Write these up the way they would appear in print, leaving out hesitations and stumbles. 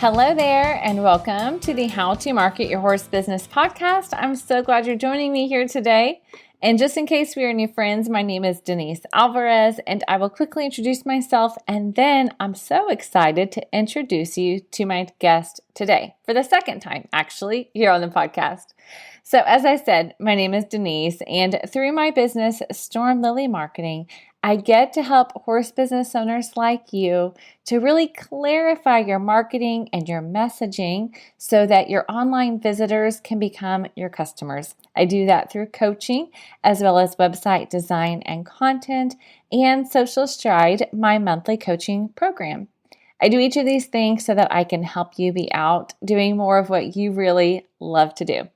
Hello there, and welcome to the How to Market Your Horse Business podcast. I'm so glad you're joining me here today. And just in case we are new friends, my name is Denise Alvarez, and I will quickly introduce myself, and then I'm so excited to introduce you to my guest today, for the second time, actually, here on the podcast. So as I said, my name is Denise, and through my business, Storm Lily Marketing, I get to help horse business owners like you to really clarify your marketing and your messaging so that your online visitors can become your customers. I do that through coaching as well as website design and content and Social Stride, my monthly coaching program. I do each of these things so that I can help you be out doing more of what you really love to do.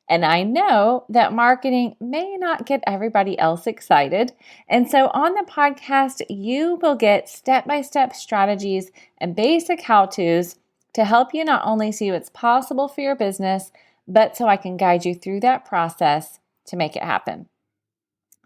And I know that marketing may not get everybody else excited. And so on the podcast, you will get step-by-step strategies and basic how-tos to help you not only see what's possible for your business, but so I can guide you through that process to make it happen.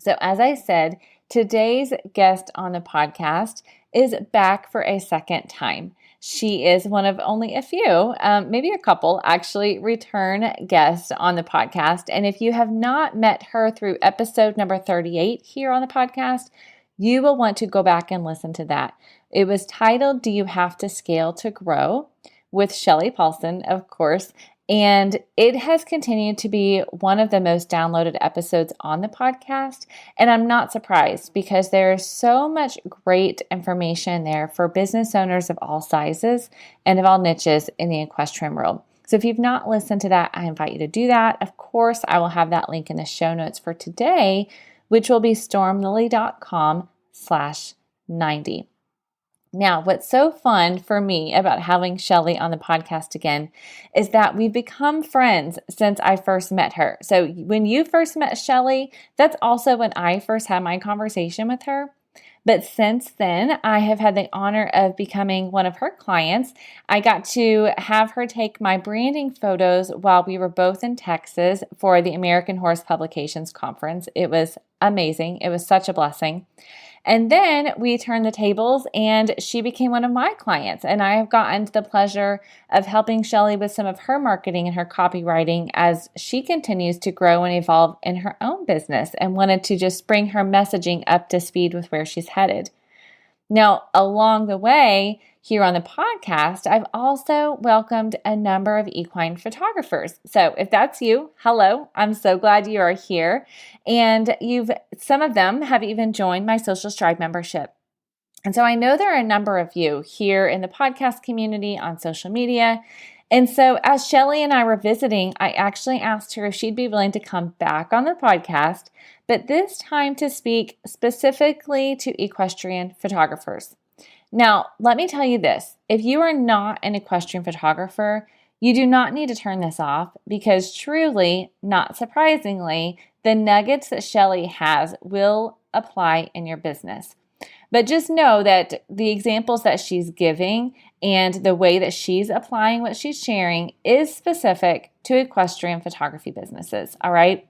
So as I said, today's guest on the podcast is back for a second time. She is one of only a few, maybe a couple actually, return guests on the podcast. And if you have not met her through episode number 38 here on the podcast, you will want to go back and listen to that. It was titled, Do You Have to Scale to Grow? With Shelley Paulson, of course. And it has continued to be one of the most downloaded episodes on the podcast. And I'm not surprised because there's so much great information there for business owners of all sizes and of all niches in the equestrian world. So if you've not listened to that, I invite you to do that. Of course, I will have that link in the show notes for today, which will be stormlily.com/90. Now, what's so fun for me about having Shelley on the podcast again is that we've become friends since I first met her. So when you first met Shelley, that's also when I first had my conversation with her. But since then, I have had the honor of becoming one of her clients. I got to have her take my branding photos while we were both in Texas for the American Horse Publications Conference. It was amazing. It was such a blessing. And then we turned the tables and she became one of my clients. And I have gotten the pleasure of helping Shelley with some of her marketing and her copywriting as she continues to grow and evolve in her own business and wanted to just bring her messaging up to speed with where she's headed. Now, along the way here on the podcast, I've also welcomed a number of equine photographers. So if that's you, hello, I'm so glad you are here. And some of them have even joined my Social Stride membership. And so I know there are a number of you here in the podcast community on social media. And so as Shelley and I were visiting, I actually asked her if she'd be willing to come back on the podcast, but this time to speak specifically to equestrian photographers. Now, let me tell you this. If you are not an equestrian photographer, you do not need to turn this off because truly, not surprisingly, the nuggets that Shelley has will apply in your business. But just know that the examples that she's giving and the way that she's applying what she's sharing is specific to equestrian photography businesses, all right?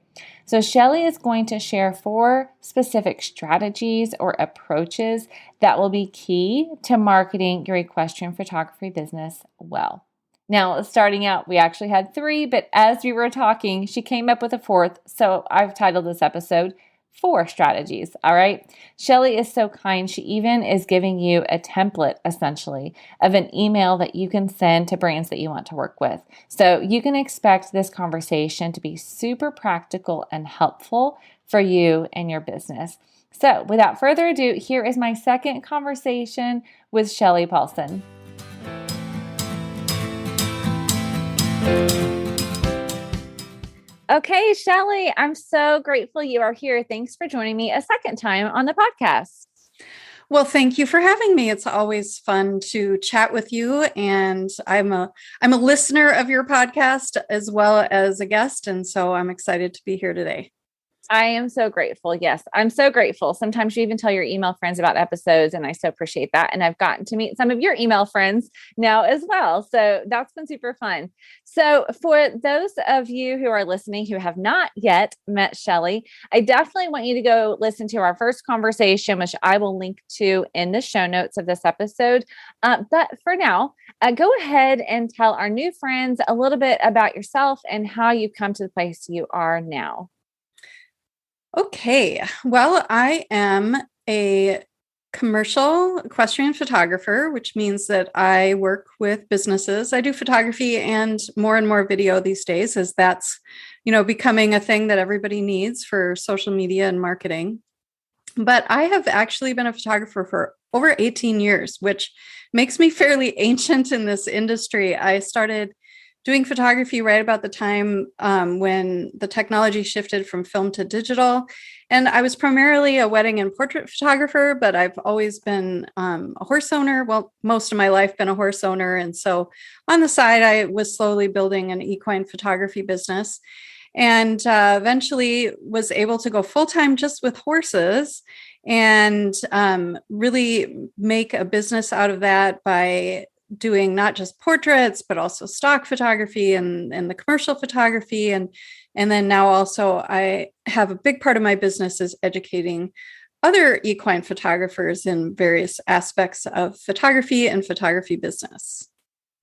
So Shelley is going to share 4 specific strategies or approaches that will be key to marketing your equestrian photography business well. Now, starting out, we actually had 3, but as we were talking, she came up with a 4th. So I've titled this episode 4 strategies, all right? Shelley is so kind. She even is giving you a template, essentially, of an email that you can send to brands that you want to work with. So you can expect this conversation to be super practical and helpful for you and your business. So without further ado, here is my second conversation with Shelley Paulson. Okay, Shelley, I'm so grateful you are here. Thanks for joining me a second time on the podcast. Well, thank you for having me. It's always fun to chat with you, and I'm a listener of your podcast as well as a guest, and so I'm excited to be here today. I am so grateful. Yes, I'm so grateful. Sometimes you even tell your email friends about episodes, and I so appreciate that. And I've gotten to meet some of your email friends now as well. So that's been super fun. So, for those of you who are listening who have not yet met Shelley, I definitely want you to go listen to our first conversation, which I will link to in the show notes of this episode. But for now, go ahead and tell our new friends a little bit about yourself and how you've come to the place you are now. Okay. Well, I am a commercial equestrian photographer, which means that I work with businesses. I do photography and more video these days, as that's, becoming a thing that everybody needs for social media and marketing. But I have actually been a photographer for over 18 years, which makes me fairly ancient in this industry. I started doing photography right about the time when the technology shifted from film to digital. And I was primarily a wedding and portrait photographer, but I've always been a horse owner. Well, most of my life been a horse owner. And so on the side, I was slowly building an equine photography business, and eventually was able to go full-time just with horses, and really make a business out of that by doing not just portraits, but also stock photography and the commercial photography. And then now also I have a big part of my business is educating other equine photographers in various aspects of photography and photography business.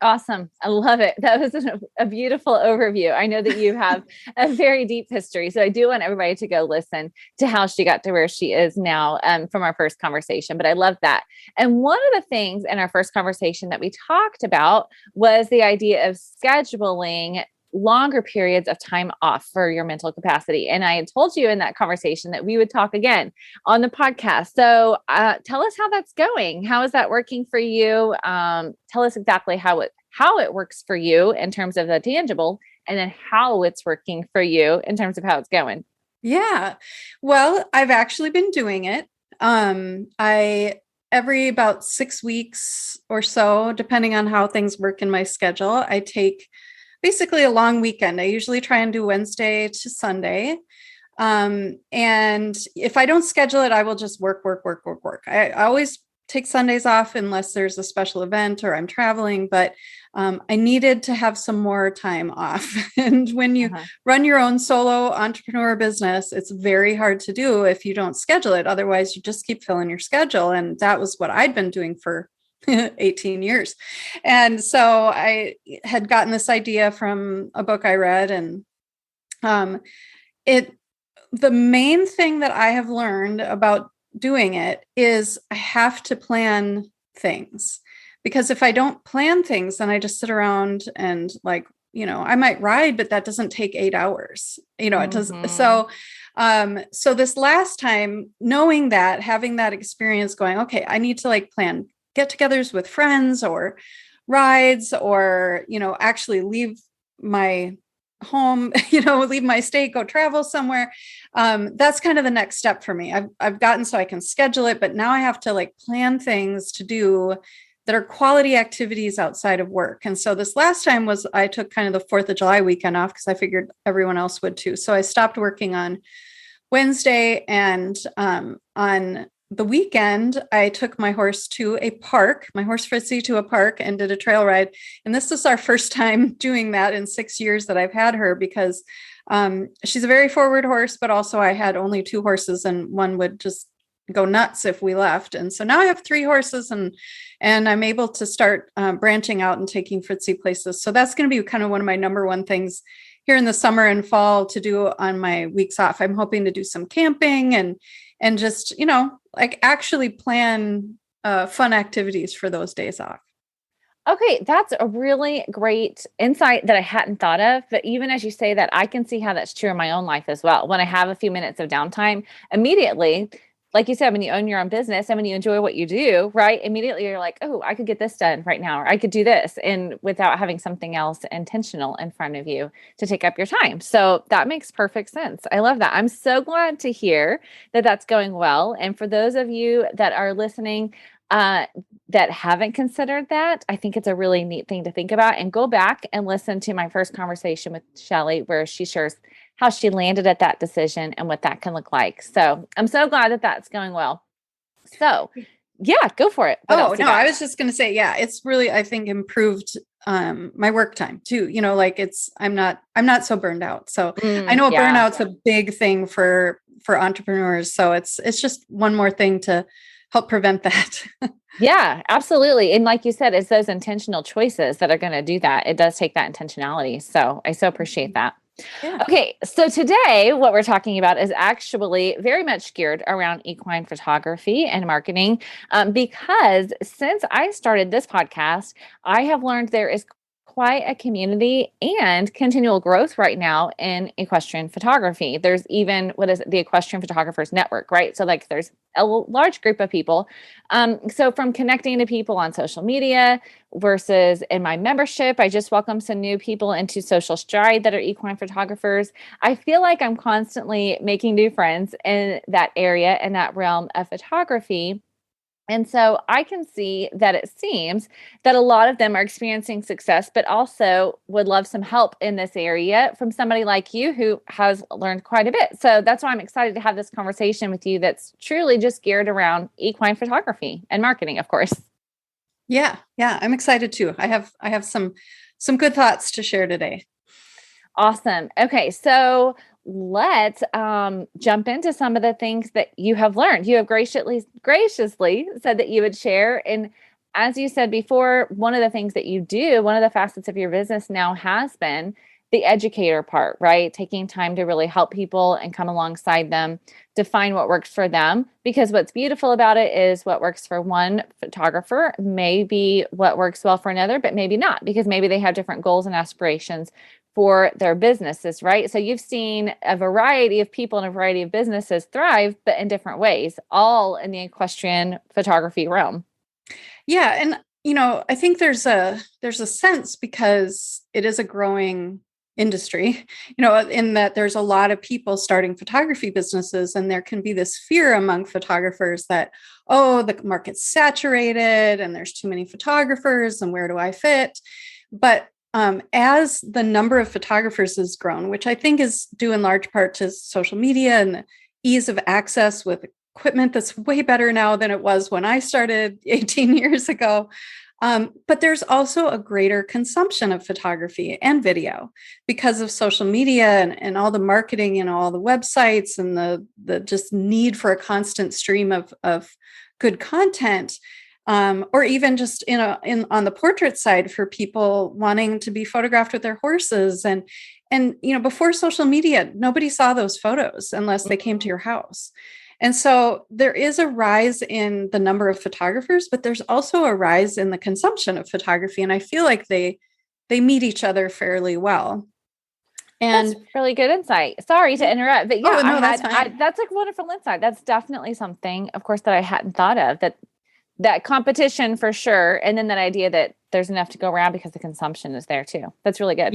Awesome. I love it. That was a beautiful overview. I know that you have a very deep history. So I do want everybody to go listen to how she got to where she is now from our first conversation. But I love that. And one of the things in our first conversation that we talked about was the idea of scheduling longer periods of time off for your mental capacity. And I had told you in that conversation that we would talk again on the podcast. So tell us how that's going. How is that working for you? Tell us exactly how it works for you in terms of the tangible, and then how it's working for you in terms of how it's going. Yeah. Well, I've actually been doing it. I every about 6 weeks or so, depending on how things work in my schedule, I take basically a long weekend. I usually try and do Wednesday to Sunday. And if I don't schedule it, I will just work. I always take Sundays off unless there's a special event or I'm traveling, but I needed to have some more time off. And when you run your own solo entrepreneur business, it's very hard to do if you don't schedule it. Otherwise, you just keep filling your schedule. And that was what I'd been doing for 18 years. And so I had gotten this idea from a book I read, and the main thing that I have learned about doing it is I have to plan things, because if I don't plan things, then I just sit around and I might ride, but that doesn't take 8 hours, it does. So this last time, knowing that, having that experience, going, okay, I need to plan get-togethers with friends or rides, or, actually leave my home, leave my state, go travel somewhere. That's kind of the next step for me. I've gotten so I can schedule it, but now I have to plan things to do that are quality activities outside of work. And so this last time I took kind of the 4th of July weekend off, because I figured everyone else would too. So I stopped working on Wednesday, and on the weekend, I took my horse to a park, my horse Fritzy to a park, and did a trail ride. And this is our first time doing that in 6 years that I've had her, because she's a very forward horse, but also I had only 2 horses, and one would just go nuts if we left. And so now I have 3 horses, and I'm able to start branching out and taking Fritzy places. So that's going to be kind of one of my number one things here in the summer and fall to do on my weeks off. I'm hoping to do some camping and just, actually plan fun activities for those days off. Okay, that's a really great insight that I hadn't thought of. But even as you say that, I can see how that's true in my own life as well. When I have a few minutes of downtime, immediately, like you said, when you own your own business and when you enjoy what you do, right? Immediately you're like, oh, I could get this done right now, or I could do this, and without having something else intentional in front of you to take up your time. So that makes perfect sense. I love that. I'm so glad to hear that that's going well. And for those of you that are listening, that haven't considered that, I think it's a really neat thing to think about, and go back and listen to my first conversation with Shelley, where she shares how she landed at that decision and what that can look like. So I'm so glad that that's going well. So yeah, go for it. What else you got? I was just going to say, yeah, it's really, I think, improved my work time too. Like I'm not so burned out. So I know burnout's a big thing for entrepreneurs. So it's just one more thing to help prevent that. Yeah, absolutely. And like you said, it's those intentional choices that are going to do that. It does take that intentionality. So I so appreciate that. Yeah. Okay, so today what we're talking about is actually very much geared around equine photography and marketing, because since I started this podcast, I have learned there is quite a community and continual growth right now in equestrian photography. There's even, what is it, the Equestrian Photographers Network, right? So like there's a large group of people. So from connecting to people on social media versus in my membership, I just welcome some new people into Social Stride that are equine photographers. I feel like I'm constantly making new friends in that area, in that realm of photography. And so I can see that it seems that a lot of them are experiencing success, but also would love some help in this area from somebody like you who has learned quite a bit. So that's why I'm excited to have this conversation with you that's truly just geared around equine photography and marketing, of course. Yeah, I'm excited too. I have some good thoughts to share today. Awesome. Okay, so let's jump into some of the things that you have learned. You have graciously said that you would share. And as you said before, one of the things that you do, one of the facets of your business now has been the educator part, right? Taking time to really help people and come alongside them, define what works for them. Because what's beautiful about it is what works for one photographer may be what works well for another, but maybe not, because maybe they have different goals and aspirations for their businesses, right? So you've seen a variety of people and a variety of businesses thrive, but in different ways, all in the equestrian photography realm. Yeah. And, I think there's a sense, because it is a growing industry, in that there's a lot of people starting photography businesses, and there can be this fear among photographers that, oh, the market's saturated and there's too many photographers and where do I fit? But as the number of photographers has grown, which I think is due in large part to social media and the ease of access with equipment that's way better now than it was when I started 18 years ago. But there's also a greater consumption of photography and video because of social media and all the marketing and all the websites and the just need for a constant stream of good content. Or even just on the portrait side, for people wanting to be photographed with their horses. And before social media, nobody saw those photos unless they came to your house. And so there is a rise in the number of photographers, but there's also a rise in the consumption of photography. And I feel like they meet each other fairly well. And that's really good insight. Sorry to interrupt, but yeah, that's fine. That's a wonderful insight. That's definitely something, of course, that I hadn't thought of, that competition for sure. And then that idea that there's enough to go around because the consumption is there too. That's really good.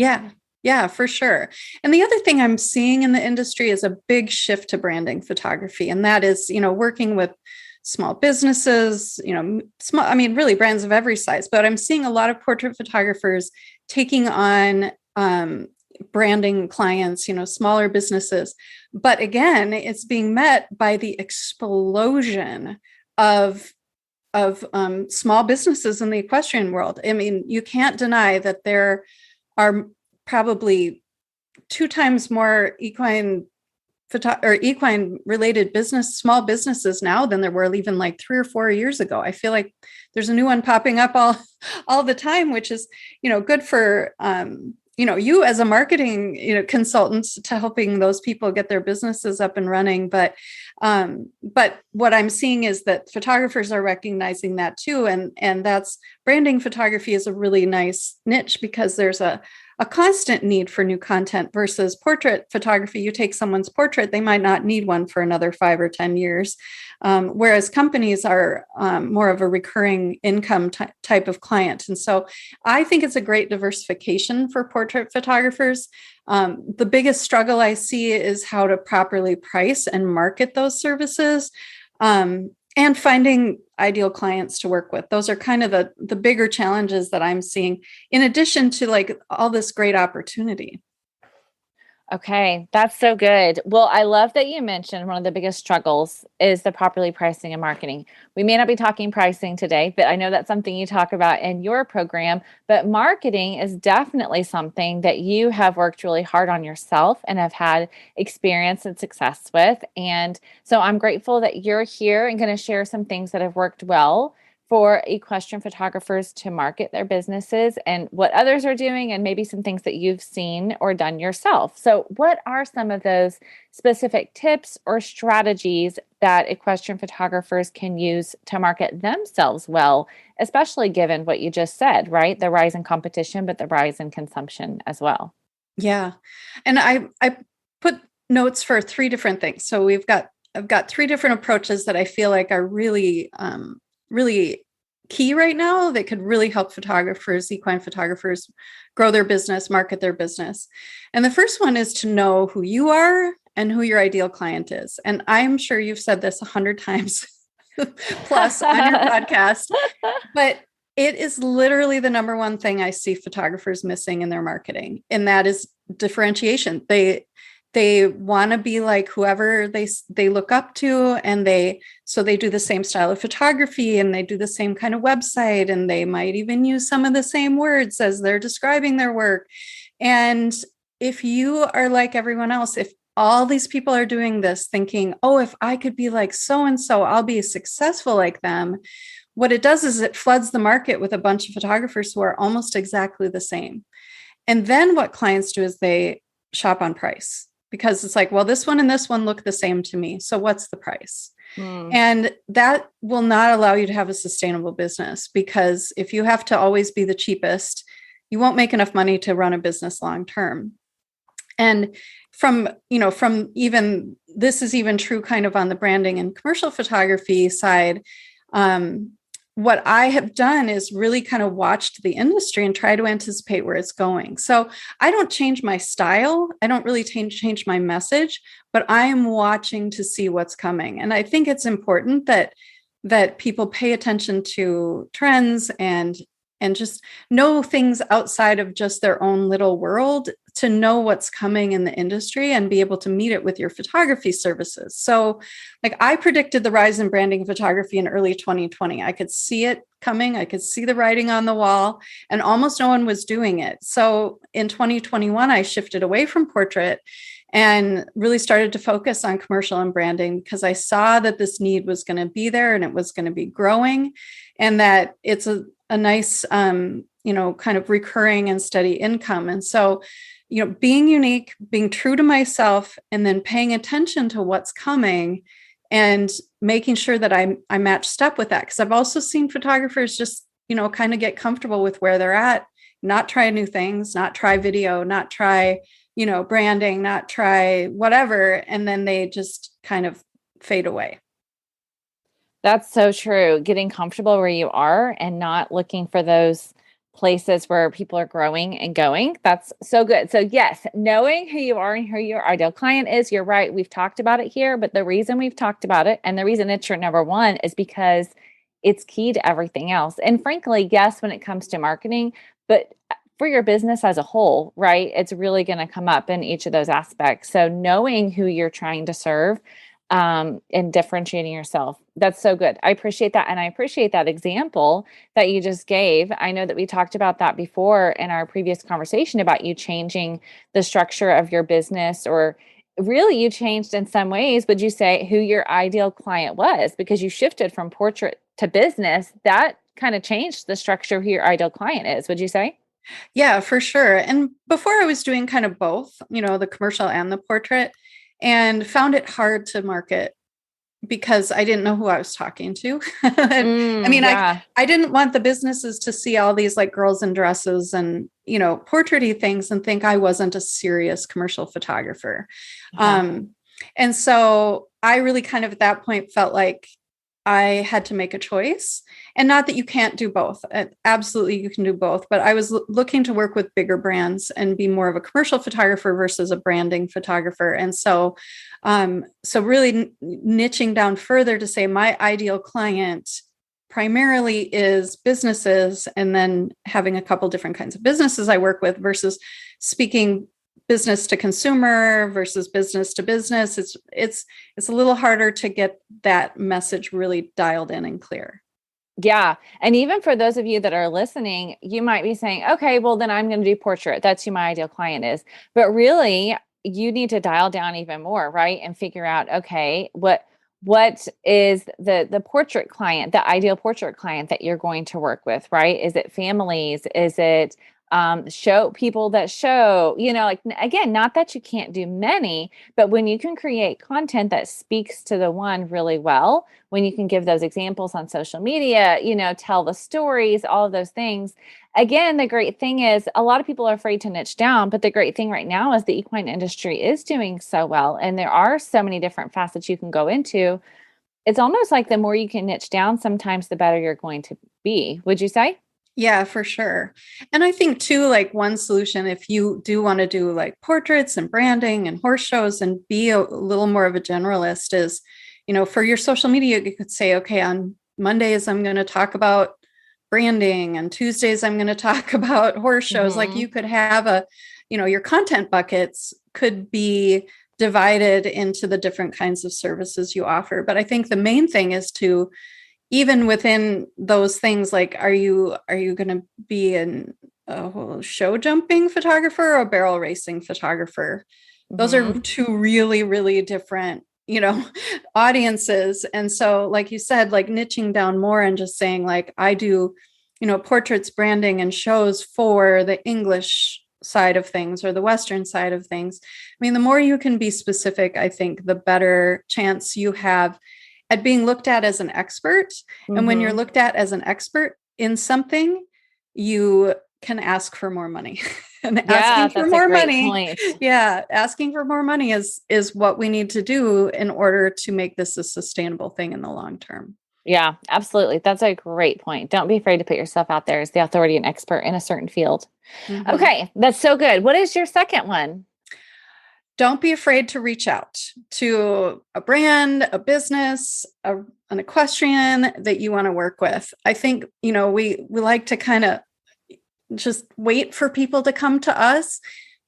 Yeah, for sure. And the other thing I'm seeing in the industry is a big shift to branding photography. And that is, working with small businesses, really brands of every size, but I'm seeing a lot of portrait photographers taking on branding clients, smaller businesses. But again, it's being met by the explosion of small businesses in the equestrian world. I mean, you can't deny that there are probably 2 times more equine related small businesses now than there were even like 3 or 4 years ago. I feel like there's a new one popping up all the time, which is, good for, you as a marketing, consultant to helping those people get their businesses up and running. But what I'm seeing is that photographers are recognizing that too. And that's branding photography is a really nice niche because there's a constant need for new content versus portrait photography. You take someone's portrait, they might not need one for another 5 or 10 years. Whereas companies are more of a recurring income type of client. And so I think it's a great diversification for portrait photographers. The biggest struggle I see is how to properly price and market those services. And finding ideal clients to work with. Those are kind of the bigger challenges that I'm seeing, in addition to like all this great opportunity. Okay, that's so good. Well, I love that you mentioned one of the biggest struggles is the properly pricing and marketing. We may not be talking pricing today, but I know that's something you talk about in your program. But marketing is definitely something that you have worked really hard on yourself and have had experience and success with. And so I'm grateful that you're here and going to share some things that have worked well for equestrian photographers to market their businesses and what others are doing, and maybe some things that you've seen or done yourself. So, what are some of those specific tips or strategies that equestrian photographers can use to market themselves well, especially given what you just said, right? The rise in competition, but the rise in consumption as well. Yeah. And I put notes for three different things. So I've got three different approaches that I feel like are really, really key right now that could really help photographers, equine photographers, grow their business, market their business. And the first one is to know who you are and who your ideal client is. And I'm sure you've said this 100 times plus on your podcast, but it is literally the number one thing I see photographers missing in their marketing, and that is differentiation. They want to be like whoever they look up to, and they do the same style of photography, and they do the same kind of website, and they might even use some of the same words as they're describing their work. And if you are like everyone else, if all these people are doing this thinking, oh, if I could be like so and so, I'll be successful like them, what it does is it floods the market with a bunch of photographers who are almost exactly the same. And then what clients do is they shop on price, because it's like, well, this one and this one look the same to me, so what's the price? And that will not allow you to have a sustainable business, because if you have to always be the cheapest, you won't make enough money to run a business long term. And from even, this is even true kind of on the branding and commercial photography side. What I have done is really kind of watched the industry and try to anticipate where it's going. So I don't change my style. I don't really change my message, but I am watching to see what's coming. And I think it's important that people pay attention to trends and just know things outside of just their own little world, to know what's coming in the industry and be able to meet it with your photography services. So like, I predicted the rise in branding photography in early 2020. I could see it coming. I could see the writing on the wall, and almost no one was doing it. So in 2021, I shifted away from portrait and really started to focus on commercial and branding, because I saw that this need was going to be there and it was going to be growing, and that it's a nice, kind of recurring and steady income. And so, being unique, being true to myself, and then paying attention to what's coming and making sure that I match step with that. Because I've also seen photographers just, kind of get comfortable with where they're at, not try new things, not try video, not try, branding, not try whatever. And then they just kind of fade away. That's so true. Getting comfortable where you are and not looking for those places where people are growing and going. That's so good. So yes, knowing who you are and who your ideal client is, you're right. We've talked about it here, but the reason we've talked about it and the reason it's your number one is because it's key to everything else. And frankly, yes, when it comes to marketing, but for your business as a whole, right? It's really going to come up in each of those aspects. So knowing who you're trying to serve, and differentiating yourself. That's so good. I appreciate that. And I appreciate that example that you just gave. I know that we talked about that before in our previous conversation about you changing the structure of your business, or really you changed in some ways, would you say, who your ideal client was, because you shifted from portrait to business. That kind of changed the structure of who your ideal client is, would you say? Yeah, for sure. And before, I was doing kind of both, the commercial and the portrait, and found it hard to market because I didn't know who I was talking to. I mean, Yeah. I didn't want the businesses to see all these like girls in dresses and, portraity things and think I wasn't a serious commercial photographer. Yeah. And so I really kind of at that point felt like I had to make a choice. And not that you can't do both. Absolutely, you can do both. But I was looking to work with bigger brands and be more of a commercial photographer versus a branding photographer. And so, really niching down further to say my ideal client primarily is businesses, and then having a couple different kinds of businesses I work with, versus speaking business to consumer versus business to business. It's a little harder to get that message really dialed in and clear. Yeah. And even for those of you that are listening, you might be saying, okay, well, then I'm going to do portrait. That's who my ideal client is. But really, you need to dial down even more, right? And figure out, okay, what is the portrait client, the ideal portrait client that you're going to work with, right? Is it families? Is it show people that show, like, again, not that you can't do many, but when you can create content that speaks to the one really well, when you can give those examples on social media, tell the stories, all of those things. Again, the great thing is a lot of people are afraid to niche down, but the great thing right now is the equine industry is doing so well. And there are so many different facets you can go into. It's almost like the more you can niche down, sometimes the better you're going to be. Would you say? Yeah, for sure. And I think too, like one solution, if you do want to do like portraits and branding and horse shows and be a little more of a generalist is, for your social media, you could say, okay, on Mondays, I'm going to talk about branding, and Tuesdays, I'm going to talk about horse shows. Mm-hmm. Like you could have your content buckets could be divided into the different kinds of services you offer. But I think the main thing is to, even within those things, like, are you going to be a show jumping photographer or a barrel racing photographer? Mm-hmm. Those are two really, really different, audiences. And so, like you said, like niching down more and just saying like, I do, portraits, branding, and shows for the English side of things or the Western side of things. I mean, the more you can be specific, I think the better chance you have at being looked at as an expert. Mm-hmm. And when you're looked at as an expert in something, you can ask for more money. And asking for more money. Yeah. Asking for more money is what we need to do in order to make this a sustainable thing in the long term. Yeah, absolutely. That's a great point. Don't be afraid to put yourself out there as the authority and expert in a certain field. Mm-hmm. Okay. That's so good. What is your second one? Don't be afraid to reach out to a brand, a business, an equestrian that you want to work with. I think, we like to kind of just wait for people to come to us,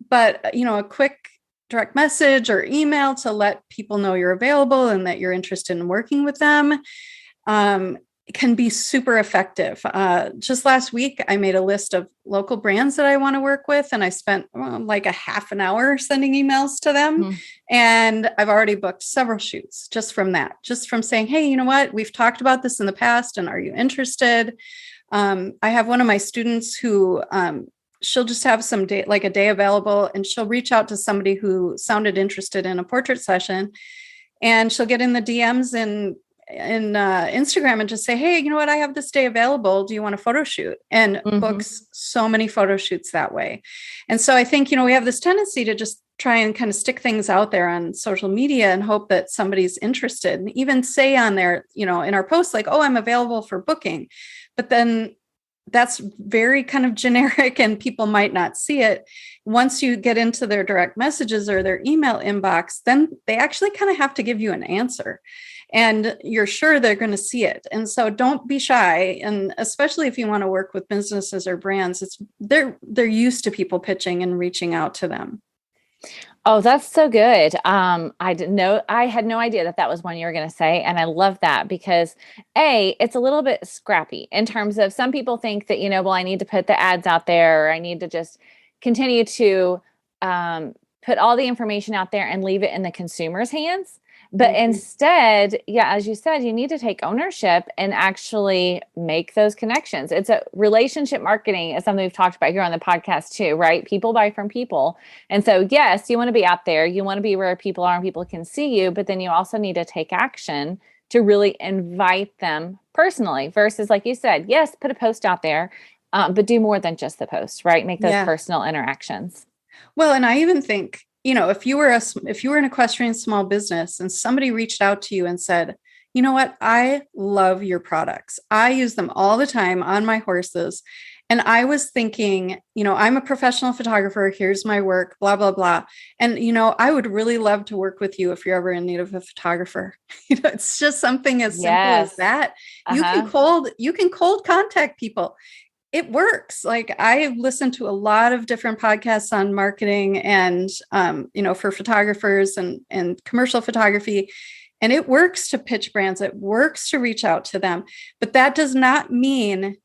but, a quick direct message or email to let people know you're available and that you're interested in working with them can be super effective. Just last week, I made a list of local brands that I want to work with, and I spent like a half an hour sending emails to them. Mm-hmm. And I've already booked several shoots just from that, just from saying, hey, you know what? We've talked about this in the past, and are you interested? I have one of my students who she'll just have some day, like a day available, and she'll reach out to somebody who sounded interested in a portrait session, and she'll get in the DMs in Instagram and just say, hey, you know what? I have this day available. Do you want a photo shoot? And mm-hmm. books so many photo shoots that way. And so I think, we have this tendency to just try and kind of stick things out there on social media and hope that somebody's interested, and even say on there, in our posts, like, oh, I'm available for booking. But then that's very kind of generic and people might not see it. Once you get into their direct messages or their email inbox, then they actually kind of have to give you an answer. And you're sure they're going to see it. And so don't be shy. And especially if you want to work with businesses or brands, they're used to people pitching and reaching out to them. Oh, that's so good. I had no idea that was one you were going to say. And I love that because it's a little bit scrappy in terms of some people think that, well, I need to put the ads out there, or I need to just continue to put all the information out there and leave it in the consumer's hands. But mm-hmm. instead, as you said, you need to take ownership and actually make those connections. It's a relationship marketing is something we've talked about here on the podcast too, right? People buy from people. And so, yes, you want to be out there. You want to be where people are and people can see you, but then you also need to take action to really invite them personally versus, like you said, yes, put a post out there, but do more than just the post, right? Make those personal interactions. Well, and I even think, if you were an equestrian small business and somebody reached out to you and said, you know what, I love your products. I use them all the time on my horses. And I was thinking, I'm a professional photographer. Here's my work, blah, blah, blah. And, I would really love to work with you if you're ever in need of a photographer. It's just something as simple as that. Uh-huh. You can cold contact people. it works. Like I listened to a lot of different podcasts on marketing and, for photographers and commercial photography. And it works to pitch brands. It works to reach out to them, but that does not mean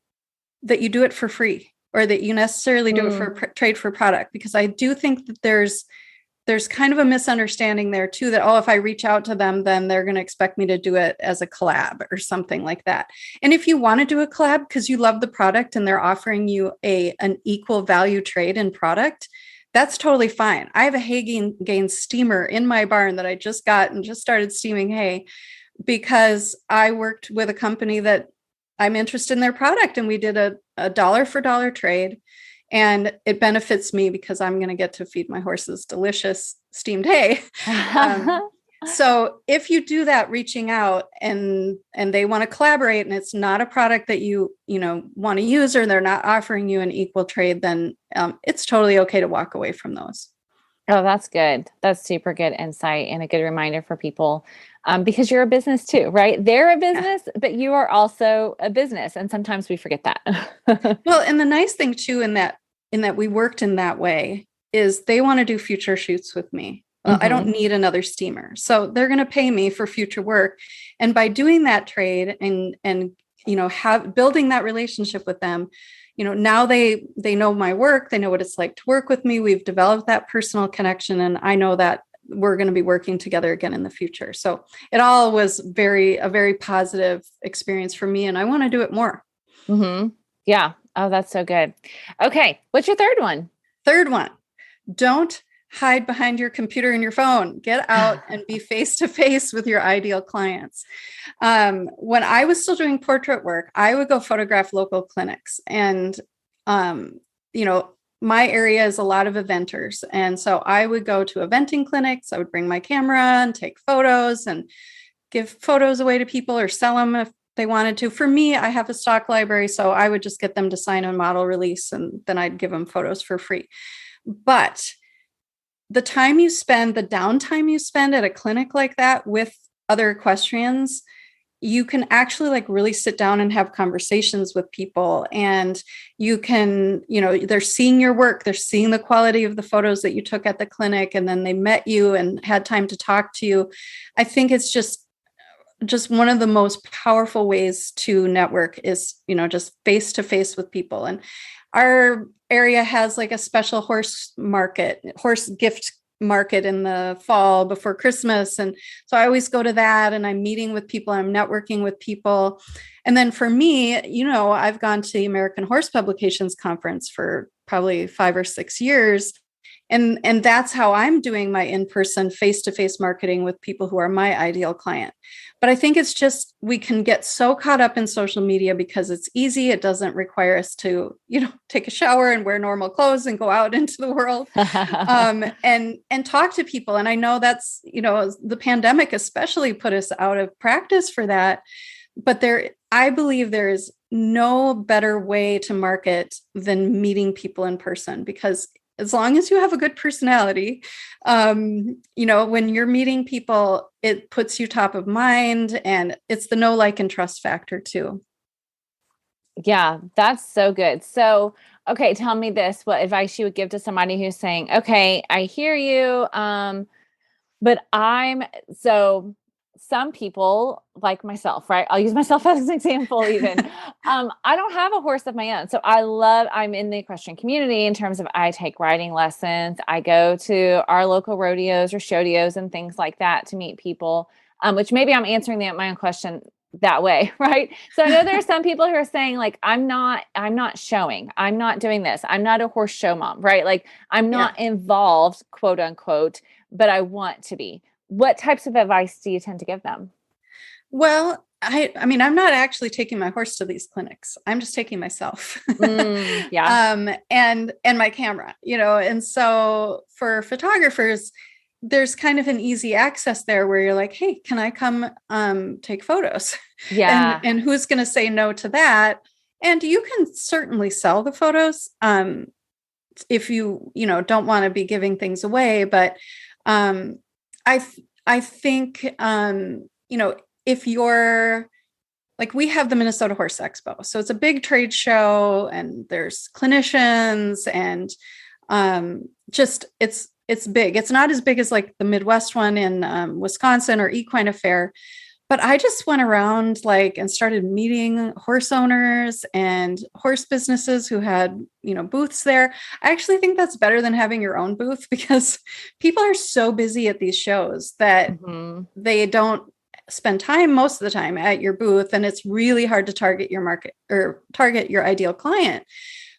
that you do it for free or that you necessarily do it for trade for product, because I do think that there's kind of a misunderstanding there too, that, oh, if I reach out to them, then they're going to expect me to do it as a collab or something like that. And if you want to do a collab because you love the product and they're offering you an equal value trade in product, that's totally fine. I have a hay gain steamer in my barn that I just got and just started steaming hay because I worked with a company that I'm interested in their product, and we did a dollar for dollar trade. And it benefits me because I'm going to get to feed my horses delicious steamed hay. So if you do that, reaching out and they want to collaborate, and it's not a product that you want to use, or they're not offering you an equal trade, then it's totally okay to walk away from those. Oh, that's good. That's super good insight and a good reminder for people, because you're a business too, right? They're a business, but you are also a business. And sometimes we forget that. Well, and the nice thing too, in that we worked in that way, is they want to do future shoots with me. Well, I don't need another steamer. So they're going to pay me for future work. And by doing that trade and building that relationship with them, now they know my work, they know what it's like to work with me. We've developed that personal connection, and I know that we're going to be working together again in the future. So it all was a very positive experience for me, and I want to do it more. Yeah. Oh, that's so good. Okay. What's your third one? Third one, don't hide behind your computer and your phone. Get out and be face-to-face with your ideal clients. When I was still doing portrait work, I would go photograph local clinics. And, my area is a lot of eventers. And so I would go to eventing clinics. I would bring my camera and take photos and give photos away to people or sell them if they wanted to. For me, I have a stock library, so I would just get them to sign a model release, and then I'd give them photos for free. But the downtime you spend at a clinic like that with other equestrians, you can actually really sit down and have conversations with people, and you can, they're seeing your work, they're seeing the quality of the photos that you took at the clinic, and then they met you and had time to talk to you. I think it's just one of the most powerful ways to network is, just face to face with people. And our area has a special horse gift market in the fall before Christmas. And so I always go to that, and I'm meeting with people, I'm networking with people. And then for me, I've gone to the American Horse Publications Conference for probably 5 or 6 years. And that's how I'm doing my in-person face-to-face marketing with people who are my ideal client. But I think it's just, we can get so caught up in social media because it's easy. It doesn't require us to, take a shower and wear normal clothes and go out into the world and talk to people. And I know that's, the pandemic especially put us out of practice for that. But I believe there is no better way to market than meeting people in person, because as long as you have a good personality, when you're meeting people, it puts you top of mind, and it's the know, like, and trust factor too. Yeah, that's so good. So, okay, tell me this, what advice you would give to somebody who's saying, okay, I hear you. But some people like myself, right? I'll use myself as an example even. I don't have a horse of my own. So I'm in the equestrian community in terms of I take riding lessons. I go to our local rodeos or shodeos and things like that to meet people, which maybe I'm answering my own question that way, right? So I know there are some people who are saying I'm not showing, I'm not doing this. I'm not a horse show mom, right? I'm not involved, quote unquote, but I want to be. What types of advice do you tend to give them? Well, I mean, I'm not actually taking my horse to these clinics. I'm just taking myself. Yeah. And my camera, and so for photographers, there's kind of an easy access there where you're like, hey, can I come take photos? Yeah. And who's going to say no to that? And you can certainly sell the photos if you don't want to be giving things away. But I think, if you're like we have the Minnesota Horse Expo. So it's a big trade show and there's clinicians and just it's big. It's not as big as like the Midwest one in Wisconsin or Equine Affair. But I just went around like and started meeting horse owners and horse businesses who had, booths there. I actually think that's better than having your own booth because people are so busy at these shows that they don't spend time most of the time at your booth. And it's really hard to target your market or target your ideal client.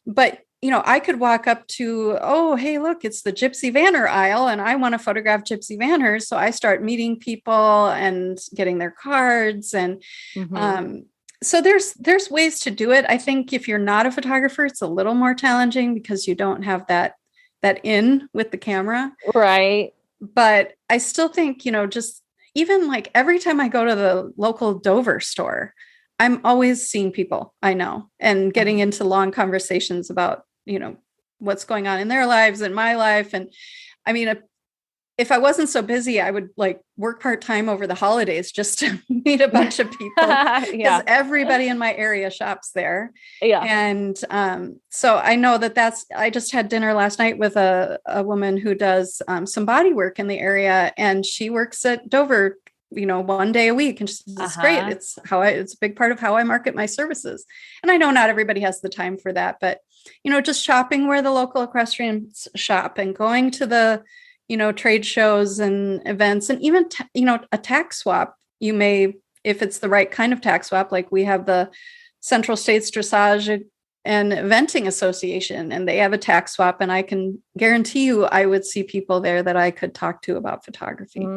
But I could walk up to, oh, hey, look, it's the Gypsy Vanner aisle, and I want to photograph Gypsy Vanners. So I start meeting people and getting their cards. And so there's ways to do it. I think if you're not a photographer, it's a little more challenging because you don't have that in with the camera. Right. But I still think, just even like every time I go to the local Dover store, I'm always seeing people I know and getting into long conversations about, what's going on in their lives and my life. And I mean, if I wasn't so busy, I would like work part-time over the holidays just to meet a bunch of people because everybody in my area shops there. Yeah. And so I know I just had dinner last night with a woman who does some body work in the area, and she works at Dover one day a week. And it's great. It's a big part of how I market my services. And I know not everybody has the time for that, but, just shopping where the local equestrians shop and going to the, trade shows and events and even, a tax swap. You may, if it's the right kind of tax swap, like we have the Central States Dressage and Eventing Association, and they have a tax swap, and I can guarantee you I would see people there that I could talk to about photography.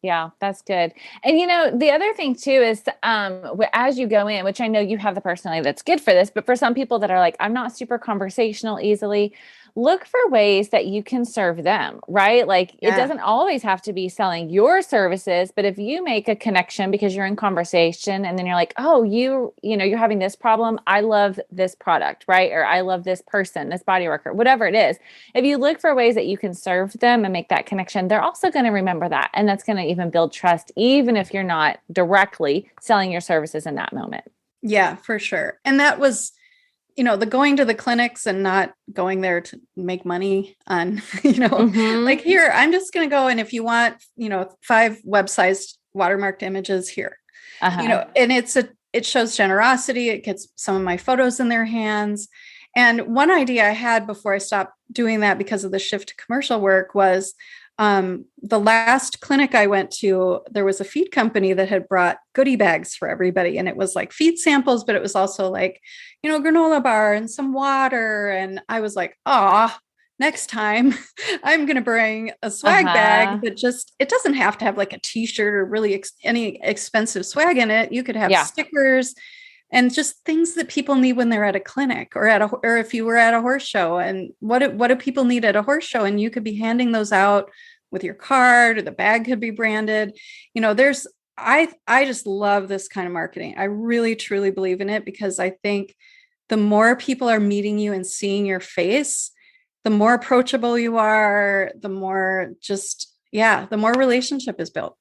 Yeah, that's good. And the other thing too is as you go in, which I know you have the personality that's good for this, but for some people that are like, I'm not super conversational easily, look for ways that you can serve them, right? Like it doesn't always have to be selling your services, but if you make a connection because you're in conversation and then you're like, oh, you're having this problem. I love this product, right? Or I love this person, this body worker, whatever it is. If you look for ways that you can serve them and make that connection, they're also going to remember that. And that's going to even build trust, even if you're not directly selling your services in that moment. Yeah, for sure. And that was, the going to the clinics and not going there to make money on, like here, I'm just going to go. And if you want, 5 web-sized watermarked images here, and it shows generosity. It gets some of my photos in their hands. And one idea I had before I stopped doing that because of the shift to commercial work was the last clinic I went to, there was a feed company that had brought goodie bags for everybody. And it was like feed samples, but it was also like, granola bar and some water. And I was like, next time I'm going to bring a swag bag that it doesn't have to have like a t-shirt or really any expensive swag in it. You could have stickers and just things that people need when they're at a clinic or or if you were at a horse show. And what do people need at a horse show? And you could be handing those out with your card, or the bag could be branded. I just love this kind of marketing. I really, truly believe in it because I think the more people are meeting you and seeing your face, the more approachable you are, the more the more relationship is built.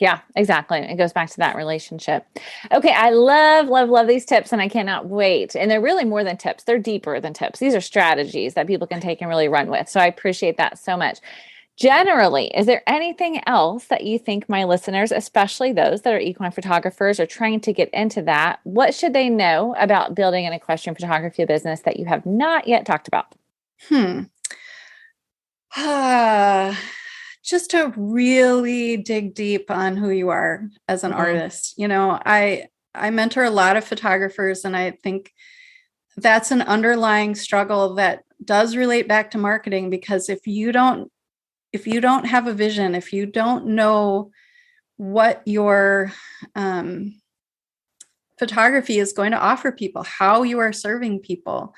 Yeah, exactly. It goes back to that relationship. Okay. I love these tips, and I cannot wait. And they're really more than tips. They're deeper than tips. These are strategies that people can take and really run with. So I appreciate that so much. Generally, is there anything else that you think my listeners, especially those that are equine photographers, are trying to get into that? What should they know about building an equestrian photography business that you have not yet talked about? Just to really dig deep on who you are as an artist. I mentor a lot of photographers, and I think that's an underlying struggle that does relate back to marketing, because if you don't have a vision, if you don't know what your photography is going to offer people, how you are serving people,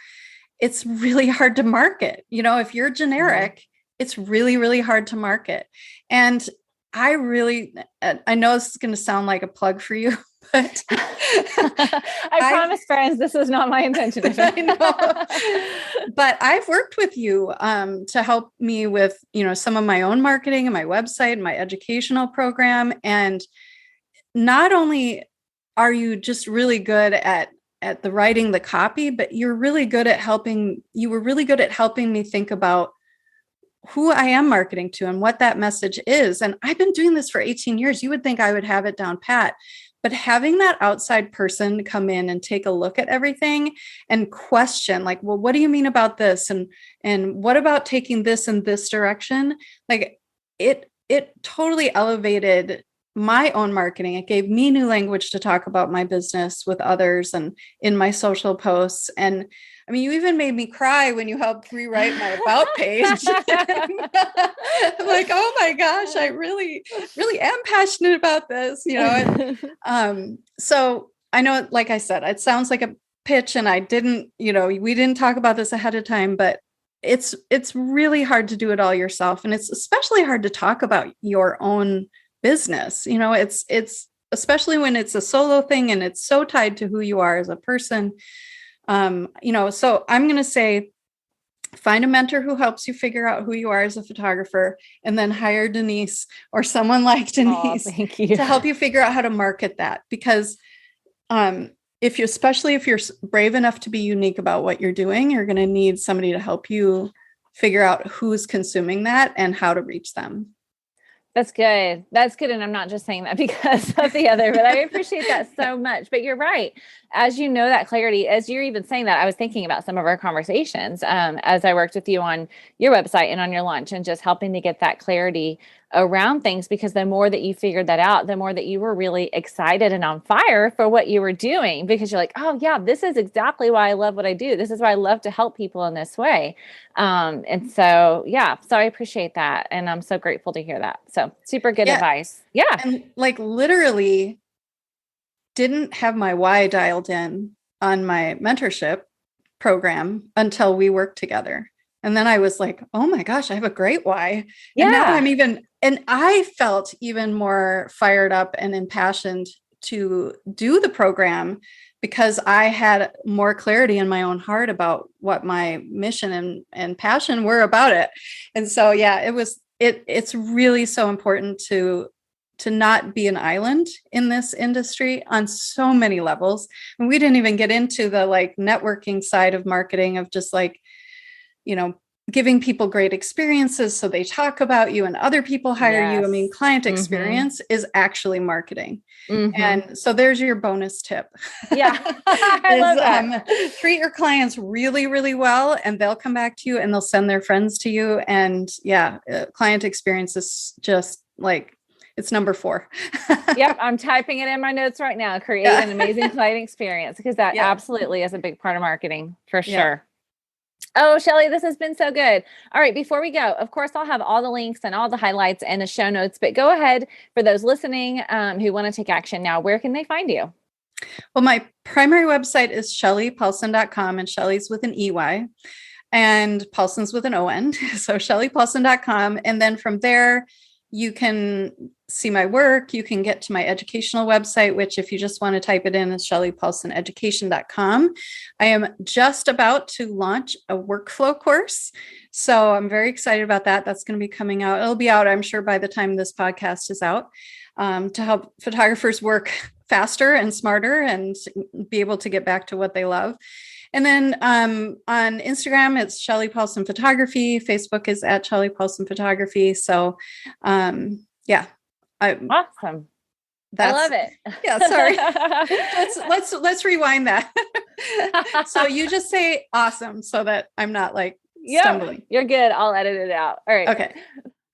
it's really hard to market. If you're generic, it's really, really hard to market. And I know this is going to sound like a plug for you, but I promise, friends, this was not my intention. I know. But I've worked with you to help me with, some of my own marketing and my website and my educational program. And not only are you just really good at the writing the copy, but you were really good at helping me think about who I am marketing to and what that message is. And I've been doing this for 18 years. You would think I would have it down pat. But having that outside person come in and take a look at everything and question, like, well, what do you mean about this? And what about taking this in this direction? Like it totally elevated my own marketing. It gave me new language to talk about my business with others and in my social posts. And I mean, you even made me cry when you helped rewrite my about page. I'm like, oh my gosh, I really, really am passionate about this, so I know, like I said, it sounds like a pitch and we didn't talk about this ahead of time, but it's really hard to do it all yourself. And it's especially hard to talk about your own business. It's especially when it's a solo thing and it's so tied to who you are as a person. So I'm going to say, find a mentor who helps you figure out who you are as a photographer, and then hire Denise or someone like Denise to help you figure out how to market that. Because especially if you're brave enough to be unique about what you're doing, you're going to need somebody to help you figure out who's consuming that and how to reach them. That's good. That's good. And I'm not just saying that because of the other, but I appreciate that so much. But you're right. As you know, that clarity, as you're even saying that, I was thinking about some of our conversations as I worked with you on your website and on your launch, and just helping to get that clarity around things, because the more that you figured that out, the more that you were really excited and on fire for what you were doing, because you're like, oh yeah, this is exactly why I love what I do. This is why I love to help people in this way. And so, yeah, so I appreciate that. And I'm so grateful to hear that. So super good advice. Yeah. And like literally didn't have my why dialed in on my mentorship program until we worked together. And then I was like, oh my gosh, I have a great why. Yeah. And now I felt even more fired up and impassioned to do the program because I had more clarity in my own heart about what my mission and passion were about it. And so, yeah, it's really so important to not be an island in this industry on so many levels. And we didn't even get into the like networking side of marketing, of just like, giving people great experiences so they talk about you and other people hire you. I mean, client experience is actually marketing. And so there's your bonus tip. Yeah. I love that. Treat your clients really, really well, and they'll come back to you and they'll send their friends to you. And client experience is just like, it's number 4. Yep. I'm typing it in my notes right now. Create an amazing client experience, because that absolutely is a big part of marketing for sure. Oh, Shelley, this has been so good. All right. Before we go, of course, I'll have all the links and all the highlights and the show notes, but go ahead for those listening who want to take action now. Where can they find you? Well, my primary website is shelleypaulson.com, and Shelley's with an EY and Paulson's with an ON. So shelleypaulson.com. And then from there, you can see my work. You can get to my educational website, which if you just want to type it in, is shelleypaulsoneducation.com. I am just about to launch a workflow course. So I'm very excited about that. That's going to be coming out. It'll be out, I'm sure, by the time this podcast is out, to help photographers work faster and smarter and be able to get back to what they love. And then on Instagram, it's Shelley Paulson Photography. Facebook is at Shelley Paulson Photography. So, awesome. I love it. Yeah, sorry. let's rewind that. So you just say awesome so that I'm not like stumbling. You're good. I'll edit it out. All right. Okay.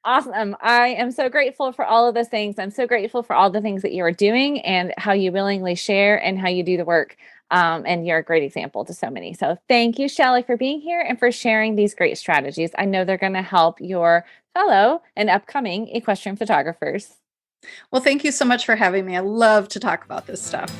Awesome. I am so grateful for all of those things. I'm so grateful for all the things that you are doing and how you willingly share and how you do the work. And you're a great example to so many. So thank you, Shelley, for being here and for sharing these great strategies. I know they're going to help your fellow and upcoming equestrian photographers. Well, thank you so much for having me. I love to talk about this stuff.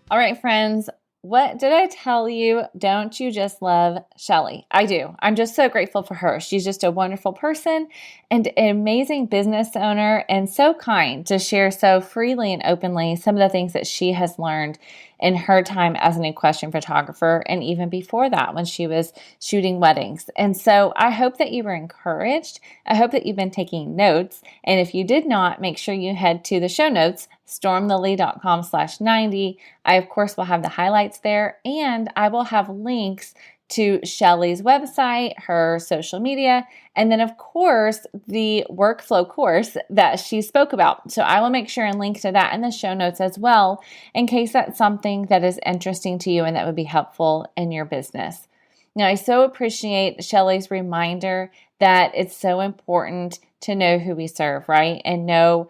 All right, friends. What did I tell you? Don't you just love Shelley? I do. I'm just so grateful for her. She's just a wonderful person and an amazing business owner, and so kind to share so freely and openly some of the things that she has learned in her time as an equestrian photographer, and even before that when she was shooting weddings. And so I hope that you were encouraged. I hope that you've been taking notes. And if you did not, make sure you head to the show notes, stormlily.com/90. I, of course, will have the highlights there, and I will have links to Shelley's website, her social media, and then, of course, the workflow course that she spoke about. So I will make sure and link to that in the show notes as well, in case that's something that is interesting to you and that would be helpful in your business. Now, I so appreciate Shelley's reminder that it's so important to know who we serve, right? And know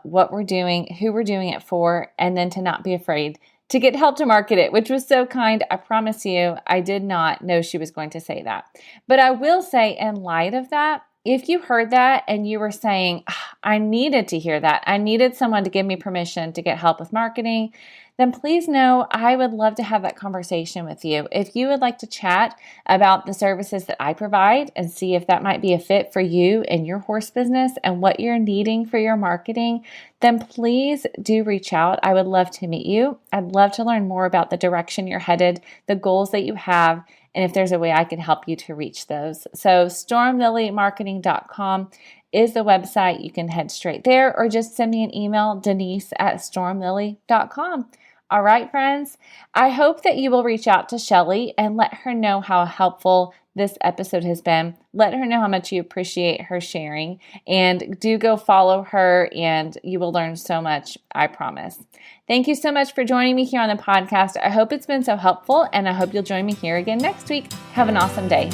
what we're doing, who we're doing it for, and then to not be afraid to get help to market it, which was so kind. I promise you, I did not know she was going to say that. But I will say, in light of that, if you heard that and you were saying, I needed to hear that, I needed someone to give me permission to get help with marketing, then please know I would love to have that conversation with you. If you would like to chat about the services that I provide and see if that might be a fit for you and your horse business and what you're needing for your marketing, then please do reach out. I would love to meet you. I'd love to learn more about the direction you're headed, the goals that you have, and if there's a way I can help you to reach those. So stormlilymarketing.com is the website. You can head straight there or just send me an email, denise@stormlily.com. All right, friends, I hope that you will reach out to Shelley and let her know how helpful this episode has been. Let her know how much you appreciate her sharing, and do go follow her and you will learn so much, I promise. Thank you so much for joining me here on the podcast. I hope it's been so helpful, and I hope you'll join me here again next week. Have an awesome day.